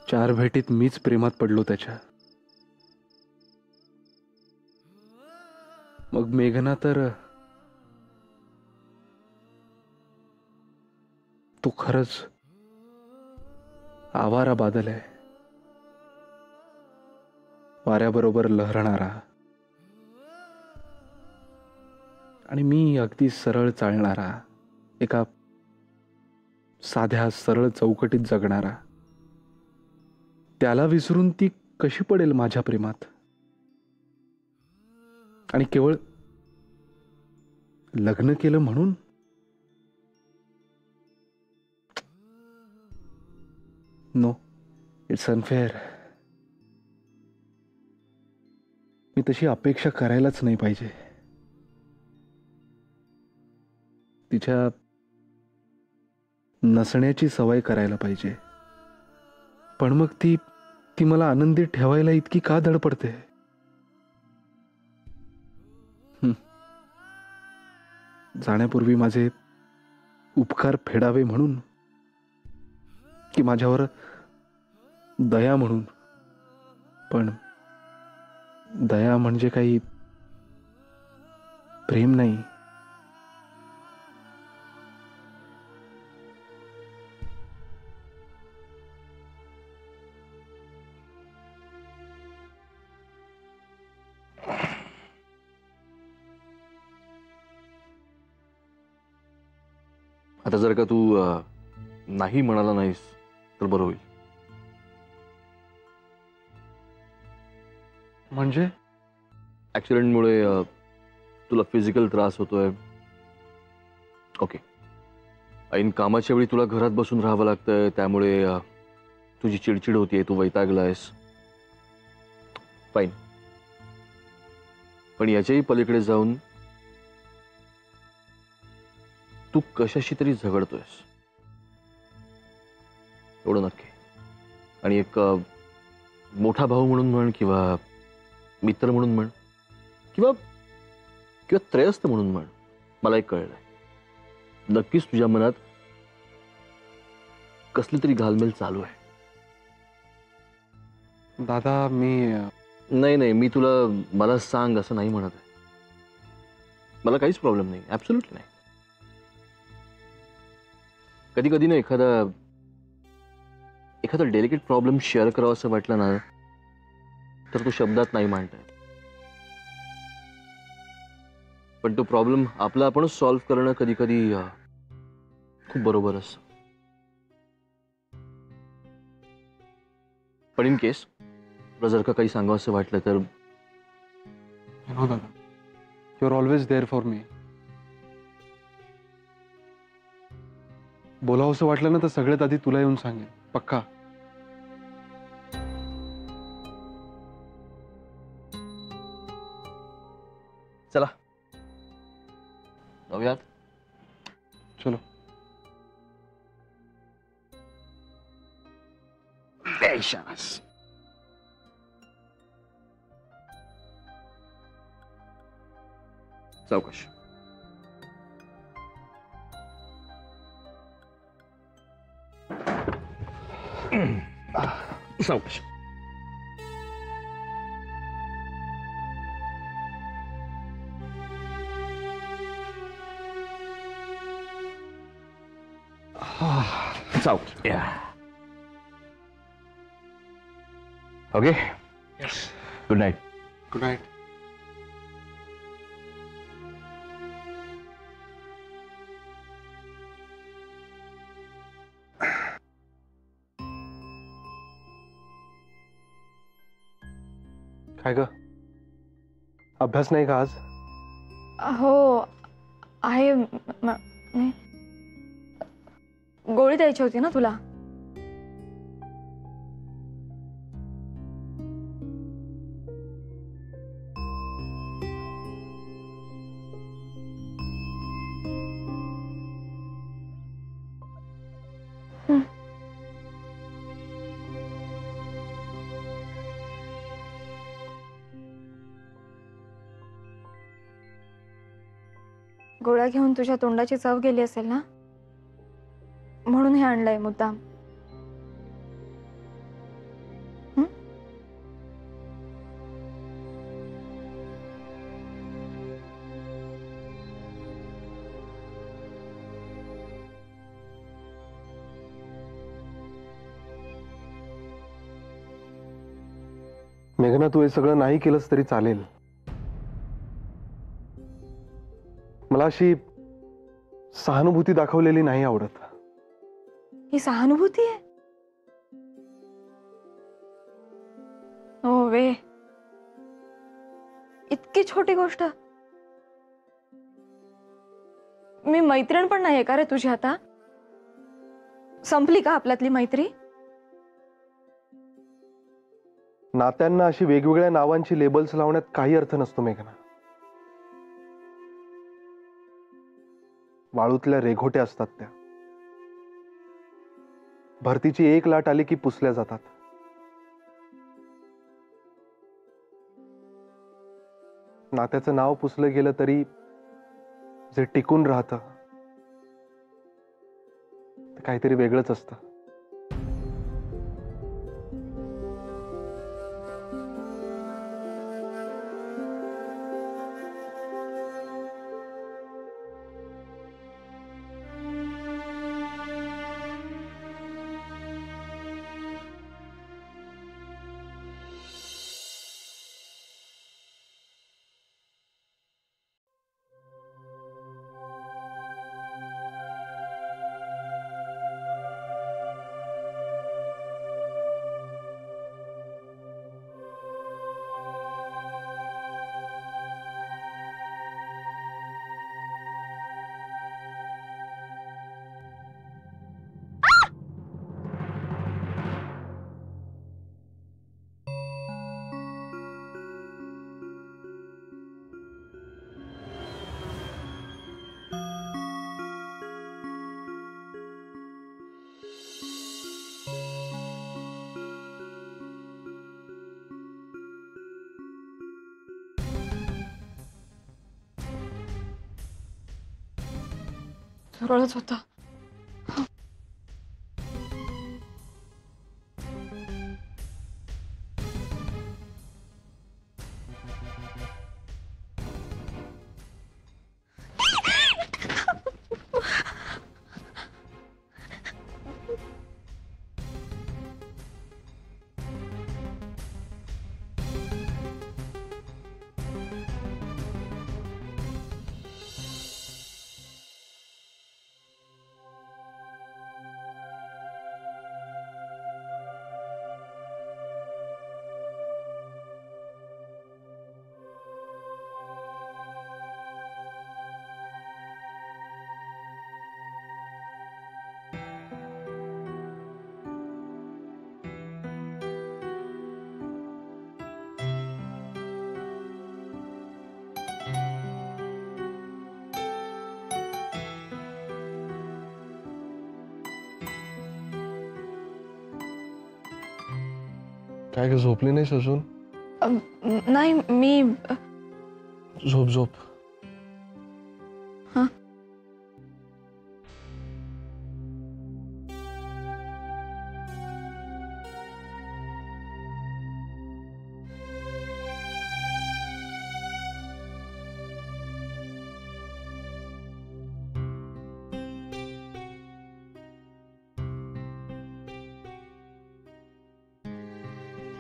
4 भेटीत मीच प्रेमात पडलो त्याच्या. मग मेघना तर तो खरंच आवारा बादल आहे, वाऱ्याबरोबर लहरणारा. आणि मी अगदी सरळ चालणारा, एका साध्या सरळ चौकटीत जगणारा. त्याला विसरून ती कशी पडेल माझ्या प्रेमात? आणि केवळ लग्न केलं म्हणून? No, it's unfair. मी तशी अपेक्षा करायलाच नाही पाहिजे. तिच्या नसण्याची सवय करायला पाहिजे. पण मग ती मला आनंदी ठेवायला इतकी का धडपडते? जाण्यापूर्वी माझे उपकार फेडावे म्हणून, की माझ्यावर दया म्हणून? पण दया म्हणजे काही प्रेम नाही. आता जर का तू नाही म्हणाला नाहीस तर बरं होईल. म्हणजे ऍक्सिडेंटमुळे तुला फिजिकल त्रास होतोय. ओके, ऐन कामाच्या वेळी तुला घरात बसून राहावं लागतंय, त्यामुळे तुझी चिडचिड होतीये, तू वैतागलायस. फाईन. पण याच्याही पलीकडे जाऊन तू कशाशी तरी झगडतोयस, एवढं नक्की. आणि एक मोठा भाऊ म्हणून म्हण, किंवा मित्र म्हणून म्हण, किंवा त्रयस्थ म्हणून म्हण, मला एक कळलंय, नक्कीच तुझ्या मनात कसली तरी घालमेल चालू आहे. दादा, नाही, मी तुला मला सांग असं नाही म्हणत आहे. मला काहीच प्रॉब्लेम नाही, ऍब्सोल्युटली नाही. कधी कधी ना एखादा डेलिकेट प्रॉब्लेम शेअर करावा असं वाटलं ना, तर तो शब्दात नाही मांडता येत. पण तो प्रॉब्लेम आपला आपणच सॉल्व्ह करणं कधी कधी खूप बरोबर असतं. पण इन केस तुला जर का काही सांगावं असं वाटलं तर दादा, you are always there for me. बोलावंसं वाटलं ना तर सगळ्यात आधी तुला येऊन सांगेन, पक्का. चला जाऊयात. चलो. सावकाश. सावकाश. सावकाश. Okay. Good night. Good night. काय ग, अभ्यास नाही का आज? हो आहे. गोळी द्यायची होती ना तुला. गोळ्या घेऊन तुझ्या तोंडाची चव गेली असेल ना, म्हणून हे आणलंय मुद्दाम. मेघना, तू हे सगळं नाही केलंस तरी चालेल. मला अशी सहानुभूती दाखवलेली नाही आवडत. ही सहानुभूती आहे? हो वे, इतकी छोटी गोष्ट. मी मैत्रीण पण नाहीये का रे तुझी आता? संपली का आपल्यातली मैत्री? नात्यांना अशी वेगवेगळ्या नावांची लेबल्स लावण्यात काही अर्थ नसतो मेघना. वाळूतल्या रेघोट्या असतात त्या. भरतीची एक लाट आली की पुसल्या जातात. नात्याचं नाव पुसलं गेलं तरी जे टिकून राहतं ते काहीतरी वेगळंच असतं. झुरळच होता. काय ग, झोपली नाहीस अजून? नाही मी झोप झोप. हा.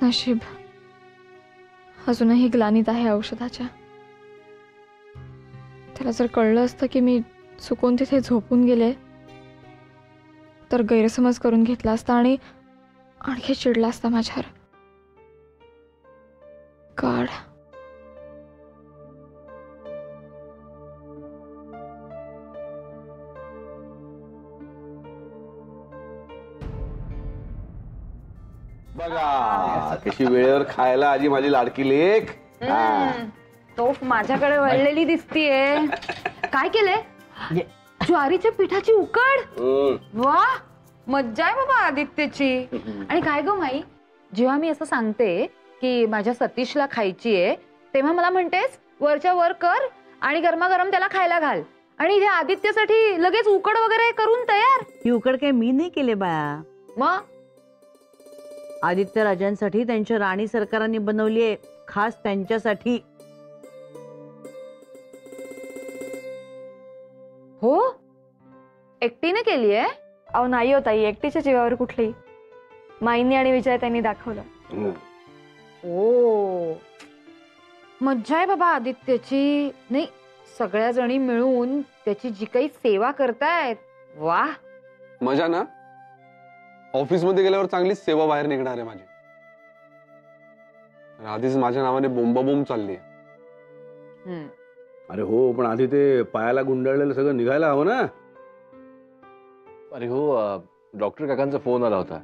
नशीब अजूनही ग्लानीत आहे औषधाच्या. त्याला जर कळलं असतं की मी चुकून तिथे झोपून गेले तर गैरसमज करून घेतला असता आणि आणखी चिडला असता माझ्यावर. गॉड. बघा कशी वेळेवर खायला आजी माझी लाडकी लेक. तोफ माझ्याकडे वळलेली दिसतीये. काय केलंय? ज्वारीच्या पिठाची उकड. वा, मज्जा आहे बाबा आदित्यची. आणि काय ग माई, जेव्हा मी असं सांगते की माझ्या सतीशला खायची आहे तेव्हा मला म्हणतेस वरच्या वर कर आणि गरमागरम त्याला खायला घाल. आणि इथे आदित्यसाठी लगेच उकड वगैरे करून तयार. ही उकड काही मी नाही केले बाळा. मग आदित्य राजांसाठी त्यांच्या राणी सरकारांनी बनवली आहे, खास त्यांच्यासाठी. हो, एकटीने केली आहे? अहो नाही होता, एकटीच्या जीवावर कुठली. माईंनी आणि विजय त्यांनी दाखवलं. ओ मज्जा आहे बाबा आदित्यची. नाही, सगळ्या जणी मिळून त्याची जी काही सेवा करतायत, वा. मजा ना. ऑफिस मध्ये गेल्यावर चांगलीच सेवा बाहेर निघणार आहे माझी. आधीच माझ्या नावाने बोंबाबोंब चालली आहे. अरे हो, पण आधी ते पायाला गुंडाळलेलं सगळं निघायला हवं ना. अरे हो, डॉक्टर काकांचा फोन आला होता.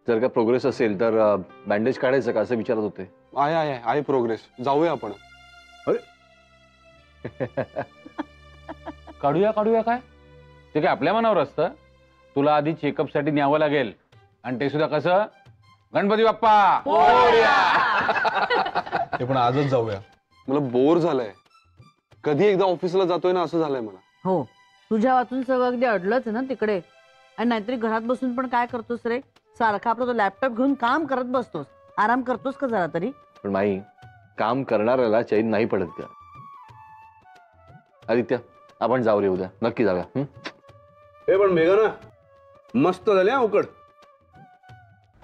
जर का प्रोग्रेस असेल तर बँडेज काढायचं का असं विचारत होते. आहे प्रोग्रेस. जाऊया आपण. काढूया काय ते काय आपल्या मनावर असतं. तुला आधी चेकअप साठी न्यावं लागेल, आणि ते सुद्धा कसं, गणपती बाप्पा. ते पण आजच जाऊया. मला बोर झालंय. कधी एकदा ऑफिसला जातोय ना असं झालंय मला. हो, तुझ्या वाचून सगळं अगदी अडलंच ना तिकडे. आणि नाहीतरी घरात बसून पण काय करतोस रे? सारखा आपला तो लॅपटॉप घेऊन काम करत बसतोस. आराम करतोस का जरा तरी? पण माई, काम करणाऱ्याला चैन नाही पडत का? आदित्य, आपण जाऊ रे उद्या, नक्की जाऊया. हे पण मेघना, मस्त झाले हा उकड.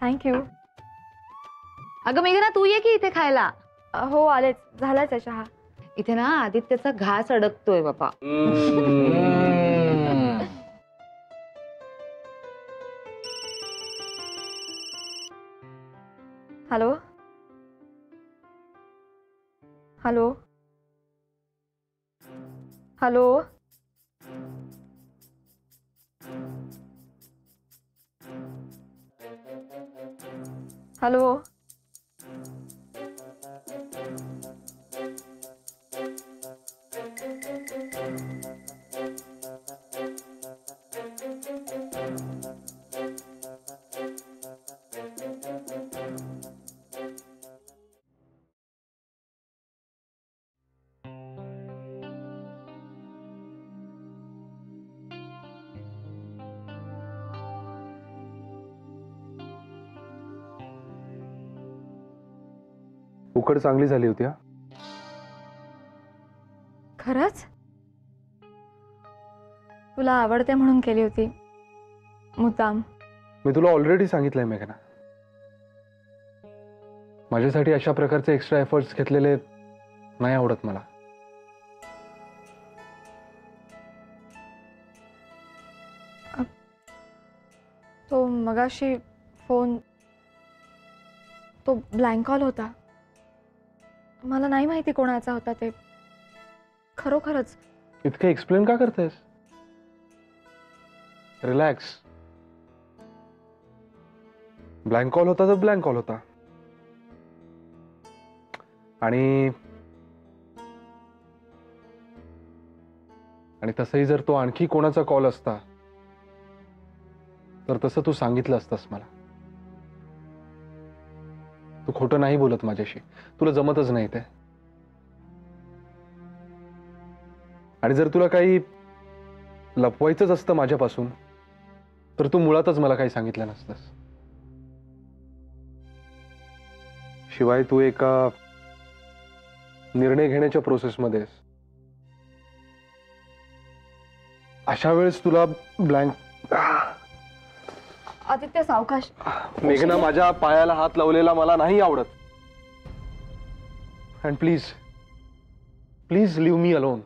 थँक्यू. अगं मेघना, तू ये की इथे खायला. हो आलेच, झालाच आहे चहा. इथे ना आदित्यचा घास अडकतोय बाबा. Hello hello hello. हॅलो. उकड चांगली झाली होती हा. खरंच तुला आवडते म्हणून केली होती मुद्दाम. मी तुला ऑलरेडी सांगितलंय मेघना, माझ्यासाठी अशा प्रकारचे एक्स्ट्रा एफर्ट्स घेतलेले नाही आवडत मला. तो मगाशी फोन, तो ब्लँक कॉल होता. मला नाही माहिती कोणाचा होता ते. खरोखरच. इतकं एक्सप्लेन का करतेस? रिलॅक्स. ब्लँक कॉल होता तर ब्लँक कॉल होता. आणि तसंही जर तो आणखी कोणाचा कॉल असता तर तसं तू सांगितलं असतंस मला. तू खोटं नाही बोलत माझ्याशी. तुला जमतच नाही ते. आणि जर तुला काही लपवायचंच असतं माझ्यापासून तर तू मुळातच मला काही सांगितलं नसतंस. शिवाय तू एका निर्णय घेण्याच्या प्रोसेसमध्ये आहेस. अशा वेळेस तुला ब्लँक. आदित्य सावकाश. मेघना, माझ्या पायाला हात लावलेला मला नाही आवडत. And please please leave me alone.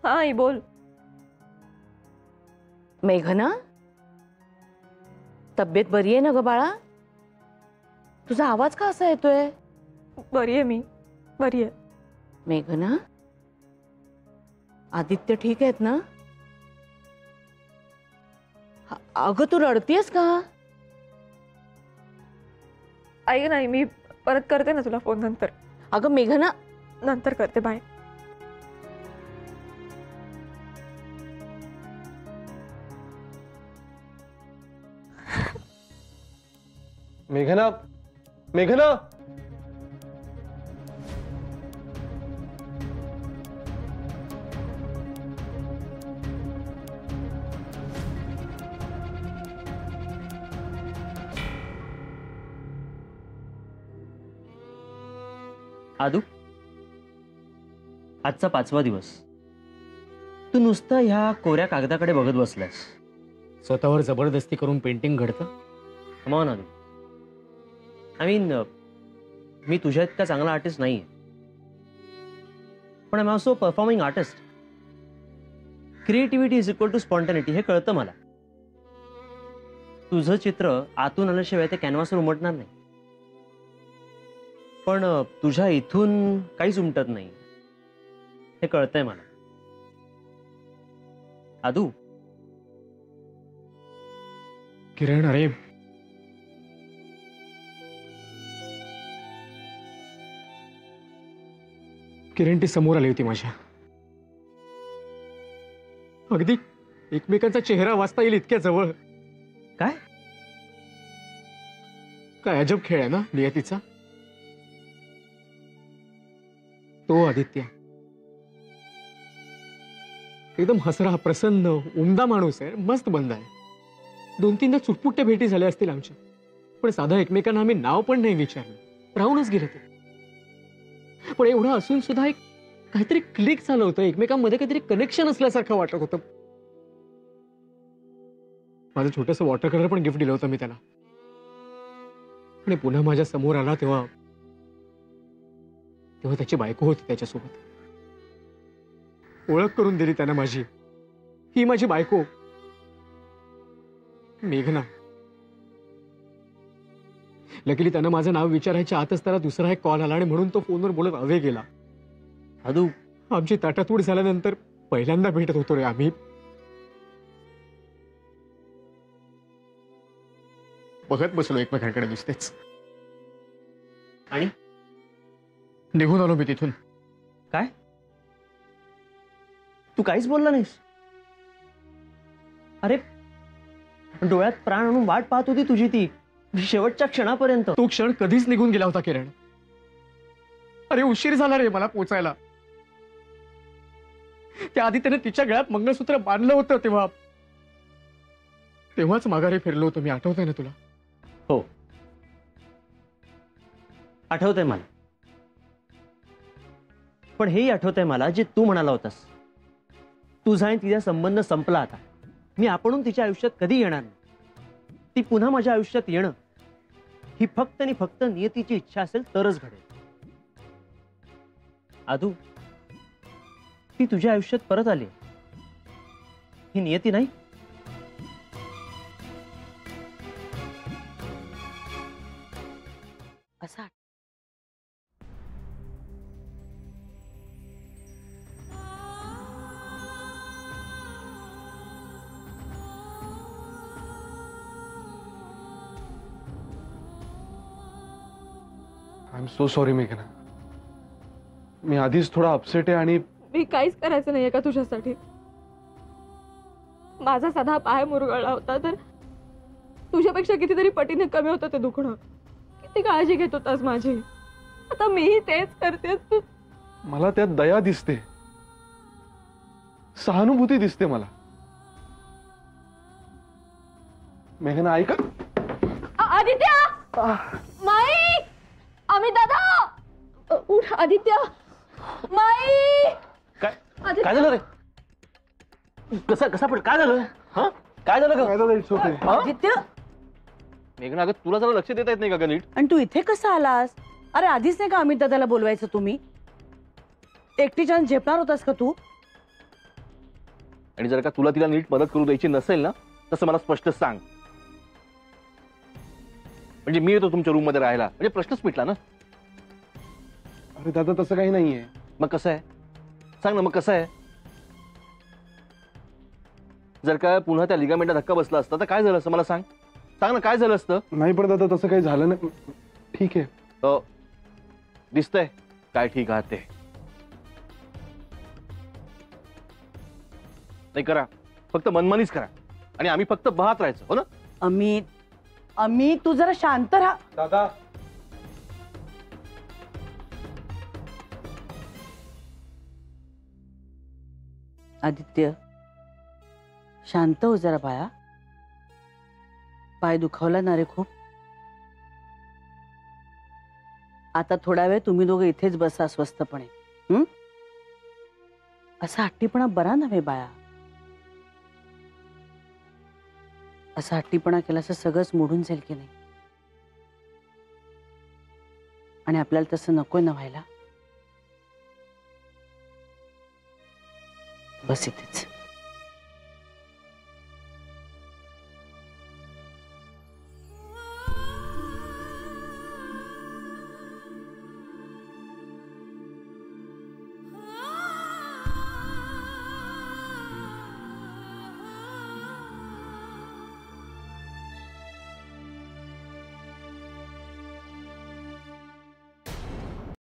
हा आई बोल. मेघना, तब्येत बरी आहे ना ग बाळा? तुझा आवाज का असा येतोय? बरी आहे मी, बरी आहे. मेघना, आदित्य ठीक आहेत ना? अगं तू रडतीयस का? ऐक नाही, मी परत करते ना तुला फोन नंतर. अगं मेघना, नंतर करते. बाय. मेघना, मेघना. आदू, आजचा 5वा दिवस. तू नुसतं ह्या कोऱ्या कागदाकडे बघत बसलायस. स्वतःवर जबरदस्ती करून पेंटिंग घडतं. कमावन आदू. आय मीन, मी तुझ्या इतका चांगला आर्टिस्ट नाहीये, पण I am also performing artist. Creativity is equal to spontaneity हे कळतं मला. तुझं चित्र आतून आल्याशिवाय ते कॅनव्हासवर उमटणार नाही. पण तुझ्या इथून काहीच उमटत नाही हे कळतंय मला. आदू. किरण, अरे किरण ती समोर आली होती माझ्या. अगदी एकमेकांचा चेहरा वाचता येईल इतक्या जवळ. काय काय अजब खेळ आहे ना नियतीचा. तो आदित्य एकदम हसरा, प्रसन्न, उमदा माणूस आहे. मस्त बंद आहे. 2-3दा चुटपुट्ट्या भेटी झाल्या असतील आमच्या, पण साधा एकमेकांना आम्ही नाव पण नाही विचारलं, राहूनच गेलं ते. पण एवढं असून सुद्धा एक काहीतरी क्लिक झालं होतं, एकमेकांमध्ये काहीतरी कनेक्शन असल्यासारखं वाटत होतं. माझं छोटंसं वॉटर कलर पण गिफ्ट दिलं होतं मी त्याला, आणि पुन्हा माझ्या समोर आला तेव्हा त्याची बायको होती त्याच्यासोबत. ओळख करून दिली त्यानं माझी. ही माझी बायको मेघना. लकीली त्यानं माझं नाव विचारायच्या आतच त्याला दुसरा एक कॉल आला, आणि म्हणून तो फोनवर बोलत अवे गेला. आदू, आमची ताटातूट झाल्यानंतर पहिल्यांदा भेटत होतो रे आम्ही. बघत बसलो एकमेकांकडे नुसतेच, आणि निघून आलो मी तिथून. काय? तू काहीच बोलला नाहीस? अरे डोळ्यात प्राण आणून वाट पाहत होती तुझी ती शेवटच्या क्षणापर्यंत. तो क्षण कधीच निघून गेला होता किरण. अरे उशीर झाला रे मला पोचायला. त्याआधी त्याने तिच्या गळ्यात मंगळसूत्र बांधलं होतं तेव्हाच माघारी फिरलो होतो मी. आठवतंय ना तुला? हो, आठवतंय मला. पण हेही आठवतंय मला जे तू म्हणाला होतास, तुझा आणि तिचा संबंध संपला आता. मी आपणून तिच्या आयुष्यात कधी येणार नाही. ती पुन्हा माझ्या आयुष्यात येणं ही फक्त आणि फक्त नियतीची इच्छा असेल तरच घडेल. आदू, ती तुझ्या आयुष्यात परत आली. ही नियती नाही. असा आय एम सो सॉरी मेघना. मी आधीच थोडा अपसेट आहे, आणि मी काहीच करायचं नाहीये का तुझ्यासाठी? माझा साधा पाय मुरगळला होता तर तुझ्यापेक्षा कितीतरी पटीने कमी होतं ते दुखणं. किती काळजी घेत होतास माझी. आता मीही तेच करते. मला त्यात दया दिसते, सहानुभूती दिसते मला. मेघना ऐक. आदित्य, माई, अमित दादा, उठ. आदित्य, माई. काय काय झालं रे? कसा पण काय झालं? हा, काय झालं ग? आदित्य, मेघना, अगं तुला जरा लक्ष देता येत नाही का नीट? आणि तू इथे कसा आलास? अरे आधीच नाही का अमित दादाला बोलवायचं तुम्ही? एकटीच्या झेपणार होतास का तू? आणि जर का तुला तिला नीट मदत करू द्यायची नसेल ना, तसं मला स्पष्ट सांग. म्हणजे मी येतो तुमच्या रूम मध्ये राहायला, म्हणजे प्रश्नच मिटला ना. अरे दादा, तसं काही नाहीये. मग कसं आहे सांग ना, मग कसं आहे? जर का पुन्हा त्या लिगामेंटला धक्का बसला असता तर काय झालं असतं मला सांग. सांग ना, काय झालं असतं? नाही पण दादा, तसं काही झालं नाही. ठीक आहे. दिसतंय काय ठीक आहात ते. नाही करा, फक्त मनमानीच करा, आणि आम्ही फक्त बहात राहायचं, हो ना? अमित, अमित, तू जरा शांत राहा. दादा, आदित्य, शांत हो जरा बाळा. पाय दुखावला ना रे खूप? आता थोडा वेळ तुम्ही दोघं इथेच बसा स्वस्तपणे. हं? असा हट्टीपणा बरा नव्हे बाळा. असा हट्टीपणा केला असं सगळंच मोडून जाईल की नाही. आणि आपल्याला तसं नकोय ना व्हायला. बस इथेच.